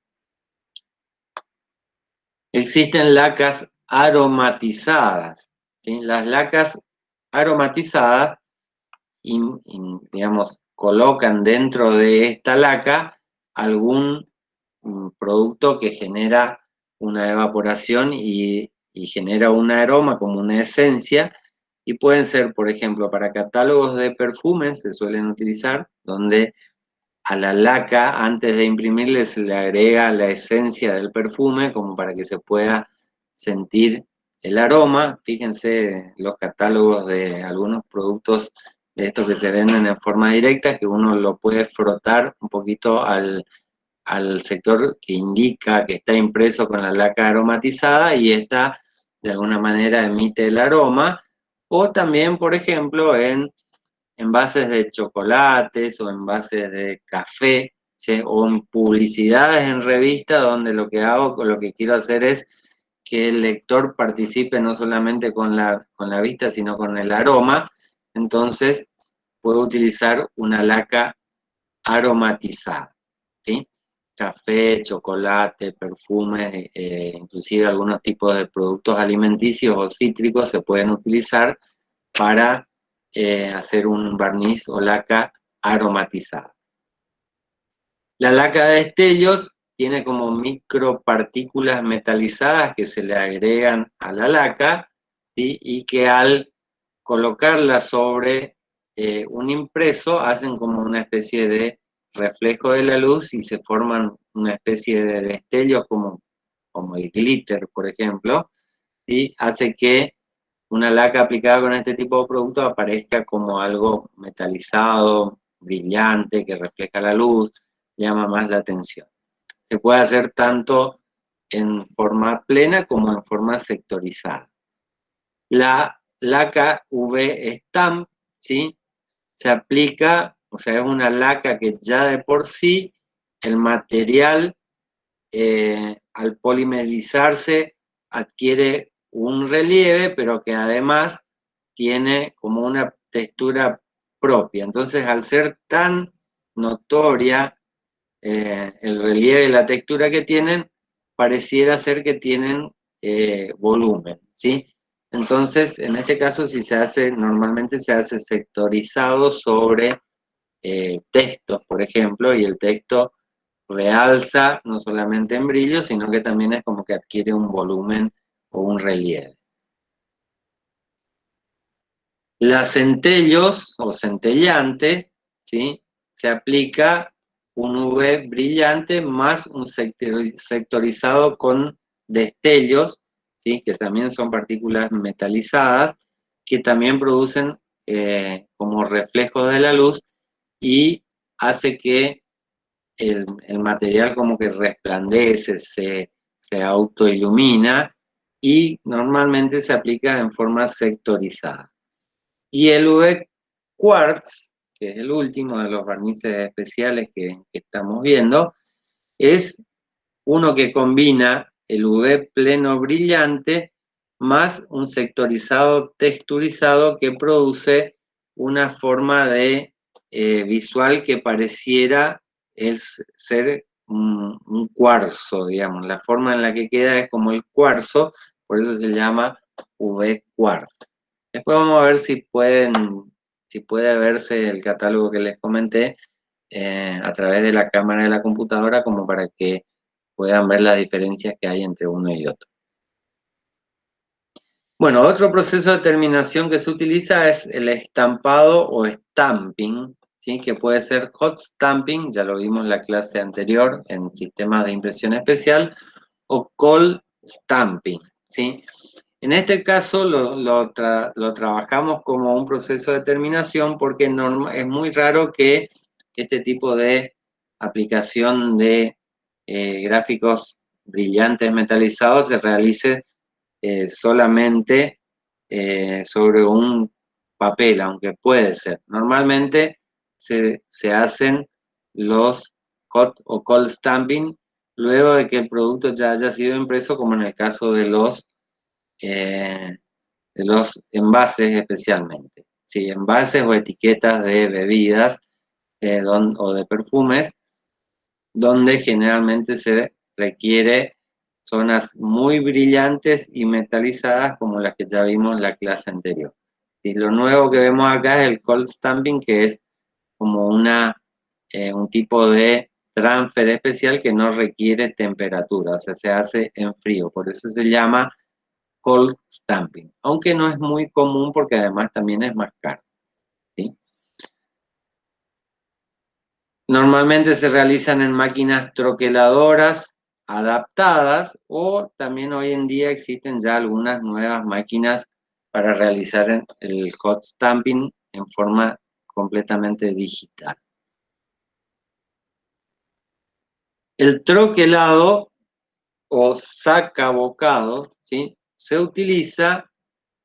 Speaker 1: Existen lacas aromatizadas, ¿sí? Las lacas aromatizadas, digamos, colocan dentro de esta laca algún producto que genera una evaporación y genera un aroma como una esencia, y pueden ser, por ejemplo, para catálogos de perfumes se suelen utilizar, donde a la laca, antes de imprimirle, se le agrega la esencia del perfume, como para que se pueda sentir el aroma. Fíjense los catálogos de algunos productos de estos que se venden en forma directa, que uno lo puede frotar un poquito al sector que indica que está impreso con la laca aromatizada, y esta de alguna manera emite el aroma. O también, por ejemplo, en envases de chocolates o envases de café, ¿sí? O en publicidades en revista, donde lo que hago, lo que quiero hacer es que el lector participe no solamente con la vista, sino con el aroma. Entonces puedo utilizar una laca aromatizada, ¿sí? Café, chocolate, perfumes, inclusive algunos tipos de productos alimenticios o cítricos se pueden utilizar para hacer un barniz o laca aromatizada. La laca de destellos tiene como micropartículas metalizadas que se le agregan a la laca, ¿sí? Y que al colocarla sobre un impreso hacen como una especie de reflejo de la luz y se forman una especie de destellos como el glitter, por ejemplo, y hace que una laca aplicada con este tipo de producto aparezca como algo metalizado, brillante, que refleja la luz, llama más la atención. Se puede hacer tanto en forma plena como en forma sectorizada. La laca UV Stamp, ¿sí? Se aplica, o sea, es una laca que ya de por sí el material al polimerizarse adquiere un relieve, pero que además tiene como una textura propia. Entonces, al ser tan notoria el relieve y la textura que tienen, pareciera ser que tienen volumen, ¿sí? Entonces, en este caso, si se hace, normalmente se hace sectorizado sobre textos, por ejemplo, y el texto realza no solamente en brillo, sino que también es como que adquiere un volumen o un relieve. La centellos o centellante, ¿sí? Se aplica un UV brillante más un sectorizado con destellos, ¿sí? Que también son partículas metalizadas, que también producen como reflejos de la luz y hace que el material como que resplandece, se autoilumina y normalmente se aplica en forma sectorizada. Y el UV Quartz, que es el último de los barnices especiales que estamos viendo, es uno que combina el UV pleno brillante más un sectorizado texturizado que produce una forma de visual que pareciera ser un cuarzo, digamos. La forma en la que queda es como el cuarzo, por eso se llama UV Quartz. Después vamos a ver si puede verse el catálogo que les comenté a través de la cámara de la computadora, como para que puedan ver las diferencias que hay entre uno y otro. Bueno, otro proceso de terminación que se utiliza es el estampado o stamping, ¿sí? Que puede ser hot stamping, ya lo vimos en la clase anterior en sistemas de impresión especial, o cold stamping, ¿sí? En este caso lo trabajamos como un proceso de terminación porque es muy raro que este tipo de aplicación de gráficos brillantes metalizados se realice solamente sobre un papel, aunque puede ser. Normalmente se hacen los hot o cold stamping luego de que el producto ya haya sido impreso, como en el caso de los envases especialmente. Sí, envases o etiquetas de bebidas o de perfumes, donde generalmente se requiere zonas muy brillantes y metalizadas como las que ya vimos en la clase anterior. Y lo nuevo que vemos acá es el cold stamping, que es como un tipo de transfer especial que no requiere temperatura, o sea, se hace en frío, por eso se llama cold stamping, aunque no es muy común porque además también es más caro, ¿sí? Normalmente se realizan en máquinas troqueladoras adaptadas o también hoy en día existen ya algunas nuevas máquinas para realizar el hot stamping en forma completamente digital. El troquelado o sacabocado, ¿sí? Se utiliza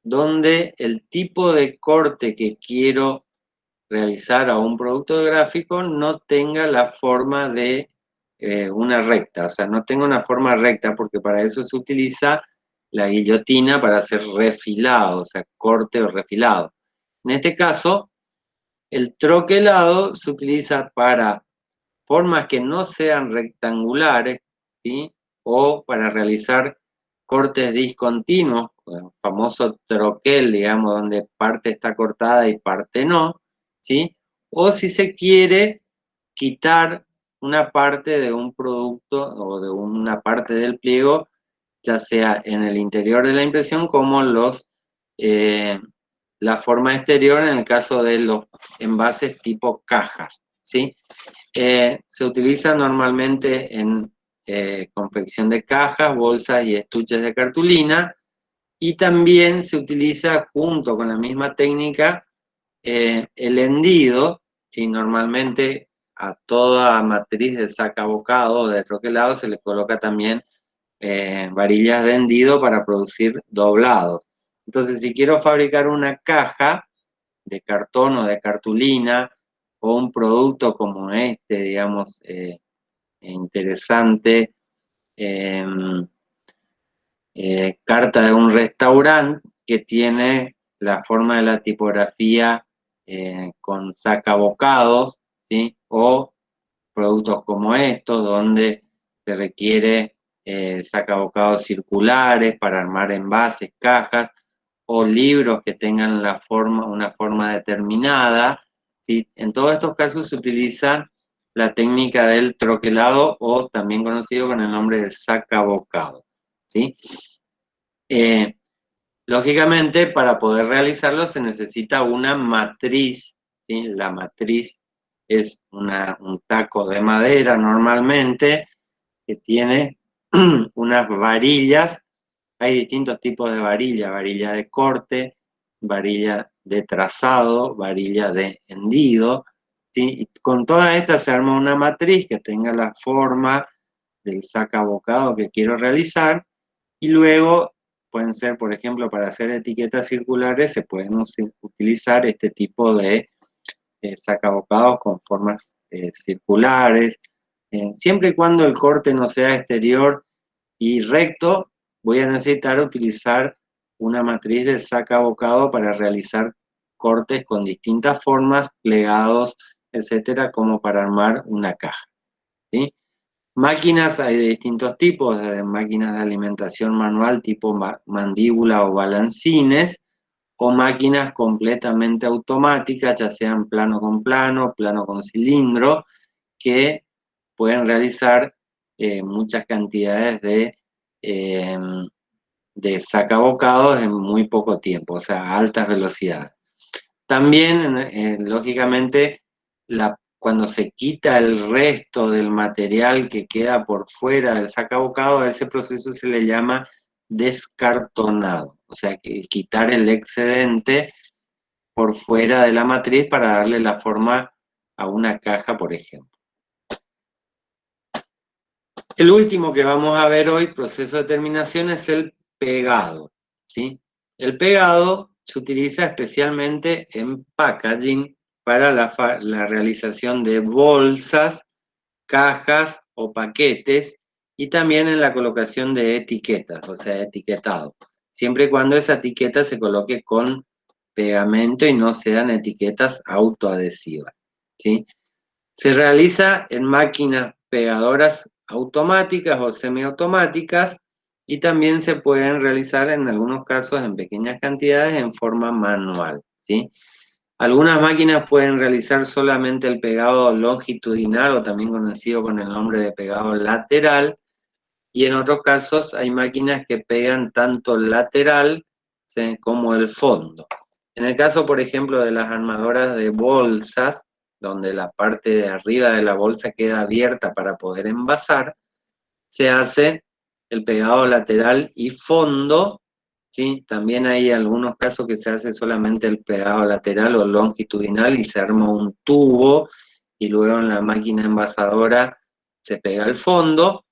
Speaker 1: donde el tipo de corte que quiero realizar a un producto gráfico no tenga la forma de una recta, o sea, no tenga una forma recta, porque para eso se utiliza la guillotina para hacer refilado, o sea, corte o refilado. En este caso, el troquelado se utiliza para formas que no sean rectangulares, ¿sí? O para realizar cortes discontinuos, el famoso troquel, digamos, donde parte está cortada y parte no, ¿sí? O si se quiere quitar una parte de un producto o de una parte del pliego, ya sea en el interior de la impresión como la forma exterior en el caso de los envases tipo cajas, ¿sí? Se utiliza normalmente en confección de cajas, bolsas y estuches de cartulina, y también se utiliza junto con la misma técnica el hendido, ¿sí? Normalmente a toda matriz de sacabocado o de troquelado se le coloca también varillas de hendido para producir doblados. Entonces, si quiero fabricar una caja de cartón o de cartulina o un producto como este, digamos, interesante, carta de un restaurante que tiene la forma de la tipografía con sacabocados, ¿sí? O productos como estos, donde se requiere sacabocados circulares para armar envases, cajas, o libros que tengan una forma determinada, ¿sí? En todos estos casos se utiliza la técnica del troquelado o también conocido con el nombre de sacabocado, ¿sí? Lógicamente, para poder realizarlo se necesita una matriz, ¿sí? La matriz es un taco de madera normalmente que tiene unas varillas. Hay distintos tipos de varilla: varilla de corte, varilla de trazado, varilla de hendido, ¿sí? Y con todas estas se arma una matriz que tenga la forma del sacabocado que quiero realizar, y luego pueden ser, por ejemplo, para hacer etiquetas circulares, se pueden utilizar este tipo de sacabocados con formas circulares. Siempre y cuando el corte no sea exterior y recto, voy a necesitar utilizar una matriz de sacabocado para realizar cortes con distintas formas, plegados, etcétera, como para armar una caja, ¿sí? Máquinas hay de distintos tipos, desde máquinas de alimentación manual tipo mandíbula o balancines, o máquinas completamente automáticas, ya sean plano con cilindro, que pueden realizar muchas cantidades eh, de sacabocados en muy poco tiempo, o sea, a altas velocidades. También, lógicamente, cuando se quita el resto del material que queda por fuera del sacabocado, a ese proceso se le llama descartonado, o sea, que quitar el excedente por fuera de la matriz para darle la forma a una caja, por ejemplo. El último que vamos a ver hoy, proceso de terminación, es el pegado, ¿sí? El pegado se utiliza especialmente en packaging para la realización de bolsas, cajas o paquetes, y también en la colocación de etiquetas, o sea, etiquetado, siempre y cuando esa etiqueta se coloque con pegamento y no sean etiquetas autoadhesivas, ¿sí? Se realiza en máquinas pegadoras automáticas o semiautomáticas, y también se pueden realizar en algunos casos en pequeñas cantidades en forma manual, ¿sí? Algunas máquinas pueden realizar solamente el pegado longitudinal, o también conocido con el nombre de pegado lateral, y en otros casos hay máquinas que pegan tanto lateral, ¿sí?, como el fondo. En el caso, por ejemplo, de las armadoras de bolsas, donde la parte de arriba de la bolsa queda abierta para poder envasar, se hace el pegado lateral y fondo, ¿sí? También hay algunos casos que se hace solamente el pegado lateral o longitudinal y se arma un tubo y luego en la máquina envasadora se pega el fondo.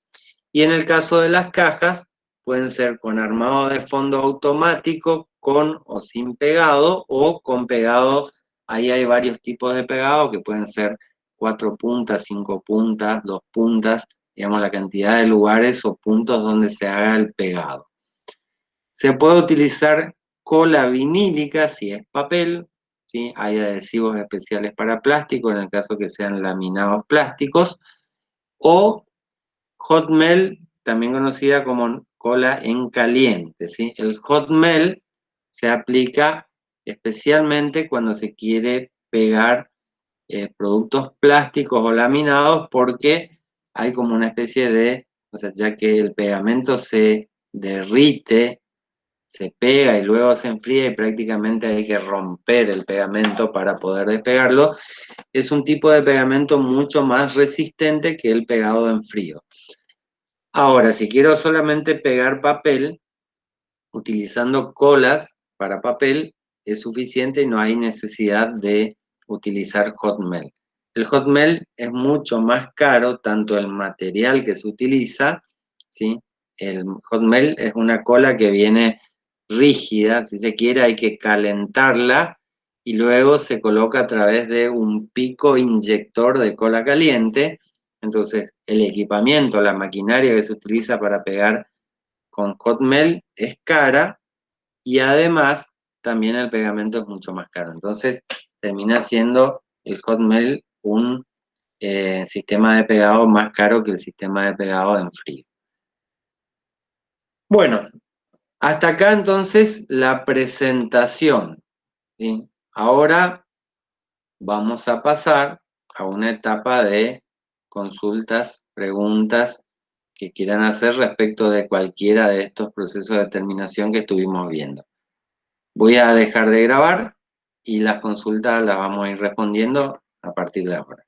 Speaker 1: Y en el caso de las cajas, pueden ser con armado de fondo automático, con o sin pegado, o con pegado. Ahí hay varios tipos de pegado que pueden ser 4 puntas, 5 puntas, 2 puntas, digamos la cantidad de lugares o puntos donde se haga el pegado. Se puede utilizar cola vinílica si es papel, ¿sí? Hay adhesivos especiales para plástico en el caso que sean laminados plásticos, o hot melt, también conocida como cola en caliente, ¿sí? El hot melt se aplica especialmente cuando se quiere pegar productos plásticos o laminados, porque hay como una especie de, o sea, ya que el pegamento se derrite, se pega y luego se enfría y prácticamente hay que romper el pegamento para poder despegarlo, es un tipo de pegamento mucho más resistente que el pegado en frío. Ahora, si quiero solamente pegar papel, utilizando colas para papel es suficiente y no hay necesidad de utilizar hot melt. El hot melt es mucho más caro, tanto el material que se utiliza, ¿sí? El hot melt es una cola que viene rígida, si se quiere hay que calentarla y luego se coloca a través de un pico inyector de cola caliente. Entonces el equipamiento, la maquinaria que se utiliza para pegar con hot melt es cara, y además también el pegamento es mucho más caro. Entonces termina siendo el hot melt un sistema de pegado más caro que el sistema de pegado en frío. Bueno, hasta acá entonces la presentación, ¿sí? Ahora vamos a pasar a una etapa de consultas, preguntas que quieran hacer respecto de cualquiera de estos procesos de determinación que estuvimos viendo. Voy a dejar de grabar y las consultas las vamos a ir respondiendo a partir de ahora.